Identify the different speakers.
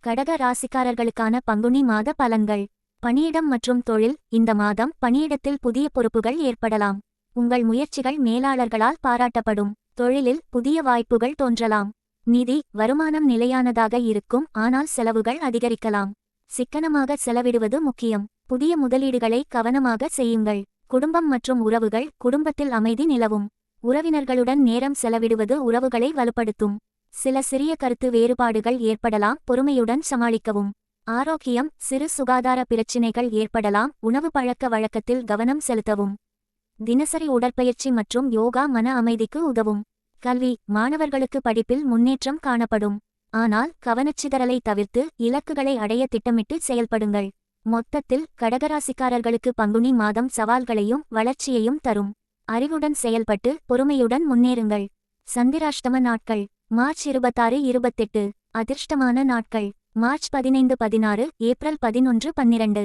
Speaker 1: கடக ராசிக்காரர்களுக்கான பங்குனி மாத பலன்கள். பணியிடம் மற்றும் தொழில். இந்த மாதம் பணியிடத்தில் புதிய பொறுப்புகள் ஏற்படலாம். உங்கள் முயற்சிகள் மேலாளர்களால் பாராட்டப்படும். தொழிலில் புதிய வாய்ப்புகள் தோன்றலாம். நிதி வருமானம் நிலையானதாக இருக்கும், ஆனால் செலவுகள் அதிகரிக்கலாம். சிக்கனமாக செலவிடுவது முக்கியம். புதிய முதலீடுகளை கவனமாக செய்யுங்கள். குடும்பம் மற்றும் உறவுகள். குடும்பத்தில் அமைதி நிலவும். உறவினர்களுடன் நேரம் செலவிடுவது உறவுகளை வலுப்படுத்தும். சில சிறிய கருத்து வேறுபாடுகள் ஏற்படலாம், பொறுமையுடன் சமாளிக்கவும். ஆரோக்கியம். சிறு சுகாதார பிரச்சினைகள் ஏற்படலாம், உணவு பழக்க வழக்கத்தில் கவனம் செலுத்தவும். தினசரி உடற்பயிற்சி மற்றும் யோகா மன அமைதிக்கு உதவும். கல்வி. மாணவர்களுக்கு படிப்பில் முன்னேற்றம் காணப்படும். ஆனால் கவனச்சிதறலை தவிர்த்து இலக்குகளை அடைய திட்டமிட்டு செயல்படுங்கள். மொத்தத்தில் கடகராசிக்காரர்களுக்கு பங்குனி மாதம் சவால்களையும் வளர்ச்சியையும் தரும். அறிவுடன் செயல்பட்டு பொறுமையுடன் முன்னேறுங்கள். சந்திராஷ்டம நாட்கள். மார்ச் 26-28. அதிர்ஷ்டமான நாட்கள். March 15-16, April 11-12.